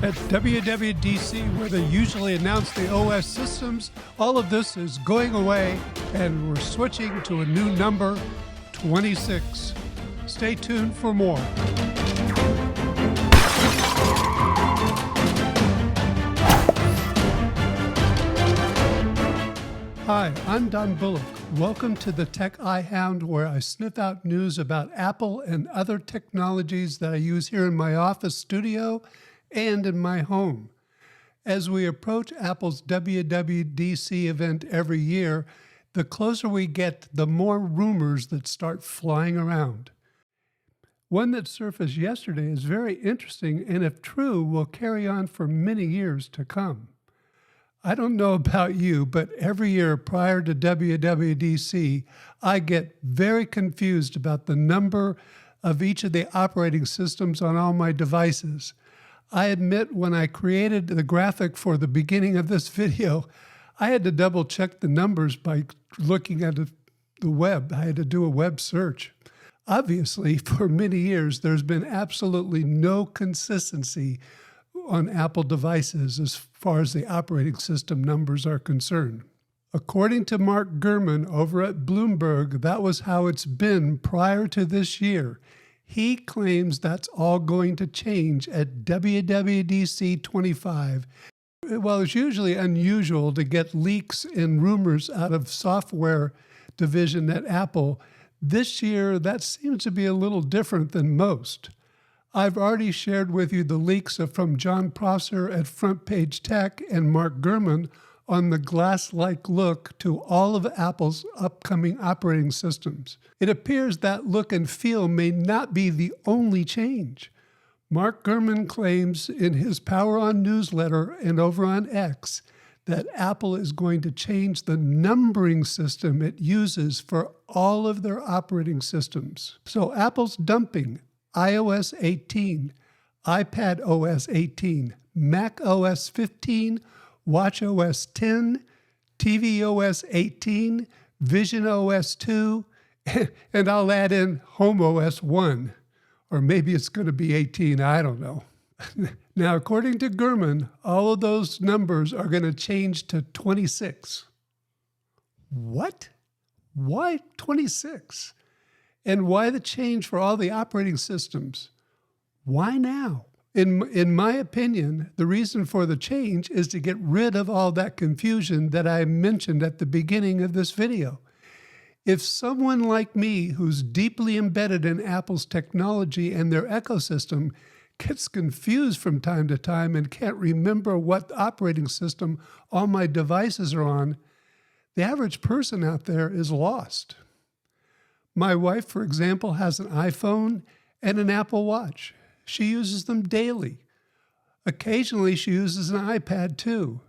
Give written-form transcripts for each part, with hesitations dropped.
At WWDC, where they usually announce the OS systems, all of this is going away and we're switching to a new number, 26. Stay tuned for more. Hi, I'm Don Bullock. Welcome to the Tech Eye Hound, where I sniff out news about Apple and other technologies that I use here in my office studio and in my home. As we approach Apple's WWDC event every year, the closer we get, the more rumors that start flying around. One that surfaced yesterday is very interesting, and if true, will carry on for many years to come. I don't know about you, but every year prior to WWDC, I get very confused about the number of each of the operating systems on all my devices. I admit when I created the graphic for the beginning of this video, I had to double check the numbers by looking at the web. I had to do a web search. Obviously, for many years, there's been absolutely no consistency on Apple devices as far as the operating system numbers are concerned. According to Mark Gurman over at Bloomberg, that was how it's been prior to this year. He claims that's all going to change at WWDC25. Well, it's usually unusual to get leaks and rumors out of software division at Apple. This year, that seems to be a little different than most. I've already shared with you the leaks from John Prosser at Front Page Tech and Mark Gurman on the glass-like look to all of Apple's upcoming operating systems. It appears that look and feel may not be the only change. Mark Gurman claims in his Power On newsletter and over on X that Apple is going to change the numbering system it uses for all of their operating systems. So Apple's dumping iOS 18, iPad OS 18, Mac OS 15, Watch OS 10, TV OS 18, Vision OS 2, and I'll add in Home OS 1. Or maybe it's going to be 18, I don't know. Now, according to Gurman, all of those numbers are going to change to 26. What? Why 26? And why the change for all the operating systems? Why now? In my opinion, the reason for the change is to get rid of all that confusion that I mentioned at the beginning of this video. If someone like me, who's deeply embedded in Apple's technology and their ecosystem, gets confused from time to time and can't remember what operating system all my devices are on, the average person out there is lost. My wife, for example, has an iPhone and an Apple Watch. She uses them daily. Occasionally, she uses an iPad too.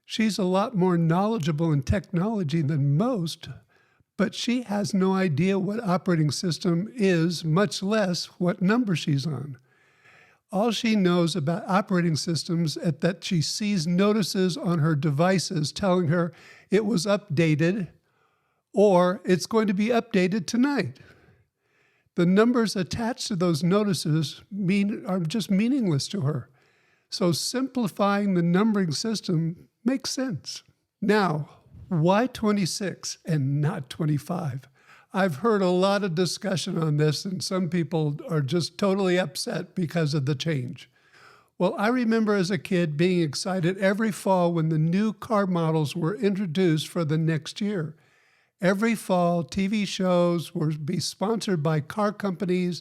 She's a lot more knowledgeable in technology than most, but she has no idea what operating system is, much less what number she's on. All she knows about operating systems is that she sees notices on her devices telling her it was updated or it's going to be updated tonight. The numbers attached to those notices are just meaningless to her. So simplifying the numbering system makes sense. Now, why 26 and not 25? I've heard a lot of discussion on this, and some people are just totally upset because of the change. Well, I remember as a kid being excited every fall when the new car models were introduced for the next year. Every fall, TV shows would be sponsored by car companies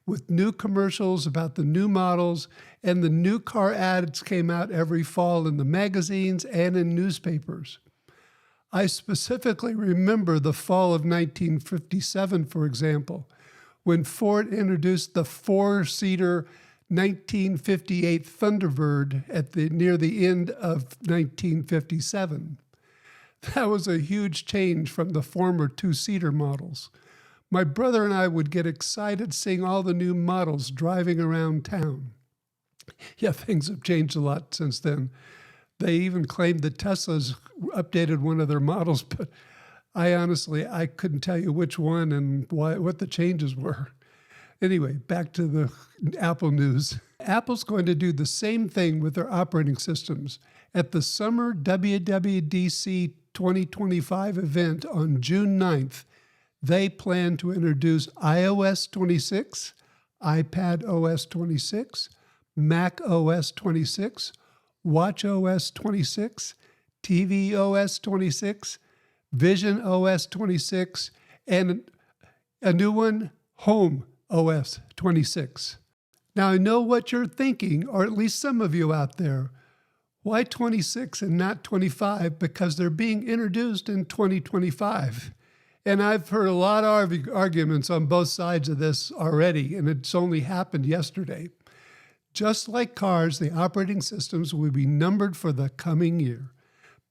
with new commercials about the new models, and the new car ads came out every fall in the magazines and in newspapers. I specifically remember the fall of 1957, for example, when Ford introduced the four-seater 1958 Thunderbird near the end of 1957. That was a huge change from the former two-seater models. My brother and I would get excited seeing all the new models driving around town. Yeah, things have changed a lot since then. They even claimed that Tesla's updated one of their models, but I couldn't tell you which one and what the changes were. Anyway, back to the Apple news. Apple's going to do the same thing with their operating systems. At the summer WWDC 2025 event on June 9th, they plan to introduce iOS 26, iPad OS 26, Mac OS 26, Watch OS 26, TV OS 26, Vision OS 26, and a new one, Home OS 26. Now, I know what you're thinking, or at least some of you out there. Why 26 and not 25? Because they're being introduced in 2025. And I've heard a lot of arguments on both sides of this already, and it's only happened yesterday. Just like cars, the operating systems will be numbered for the coming year.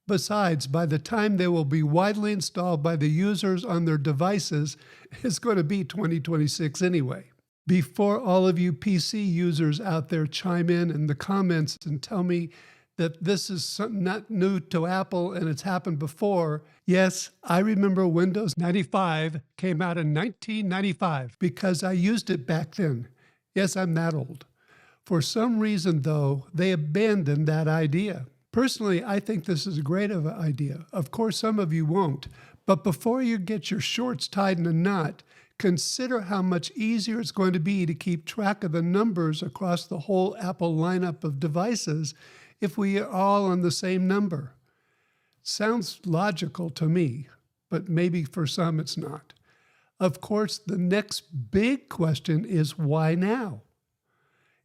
Besides, by the time they will be widely installed by the users on their devices, it's going to be 2026 anyway. Before all of you PC users out there chime in the comments and tell me that this is something not new to Apple and it's happened before, yes, I remember Windows 95 came out in 1995 because I used it back then. Yes, I'm that old. For some reason, though, they abandoned that idea. Personally, I think this is a great idea. Of course, some of you won't. But before you get your shorts tied in a knot, consider how much easier it's going to be to keep track of the numbers across the whole Apple lineup of devices if we are all on the same number. Sounds logical to me, but maybe for some it's not. Of course, the next big question is why now?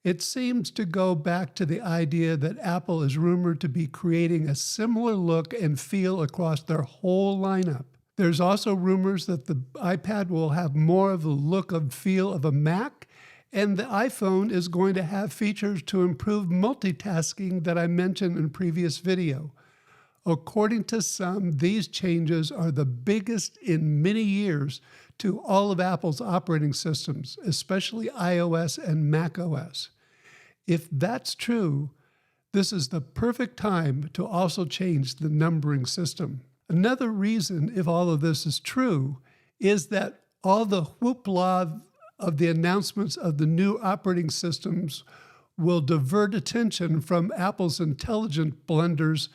It seems to go back to the idea that Apple is rumored to be creating a similar look and feel across their whole lineup. There's also rumors that the iPad will have more of the look and feel of a Mac, and the iPhone is going to have features to improve multitasking that I mentioned in a previous video. According to some, these changes are the biggest in many years to all of Apple's operating systems, especially iOS and macOS. If that's true, this is the perfect time to also change the numbering system. Another reason, if all of this is true, is that all the hoopla of the announcements of the new operating systems will divert attention from Apple's intelligent blunders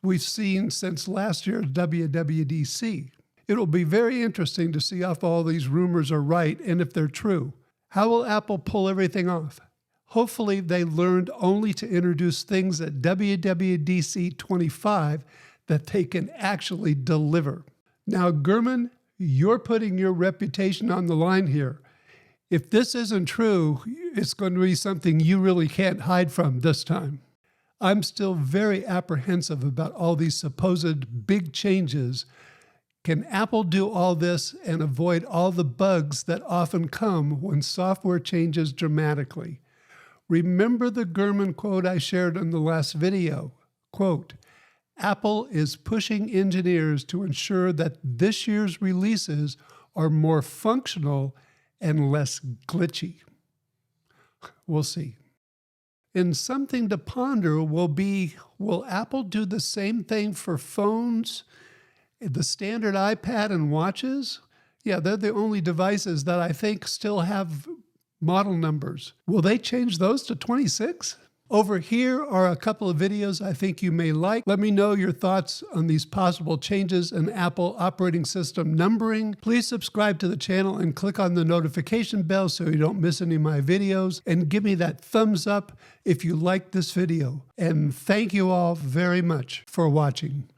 we've seen since last year's WWDC. It'll be very interesting to see if all these rumors are right and if they're true. How will Apple pull everything off? Hopefully they learned only to introduce things at WWDC 25 that they can actually deliver. Now, Gurman, you're putting your reputation on the line here. If this isn't true, it's going to be something you really can't hide from this time. I'm still very apprehensive about all these supposed big changes. Can Apple do all this and avoid all the bugs that often come when software changes dramatically? Remember the Gurman quote I shared in the last video. Quote, Apple is pushing engineers to ensure that this year's releases are more functional and less glitchy. We'll see. And something to ponder will be, will Apple do the same thing for phones, the standard iPad and watches? Yeah, they're the only devices that I think still have model numbers. Will they change those to 26? Over here are a couple of videos I think you may like. Let me know your thoughts on these possible changes in Apple operating system numbering. Please subscribe to the channel and click on the notification bell so you don't miss any of my videos. And give me that thumbs up if you like this video. And thank you all very much for watching.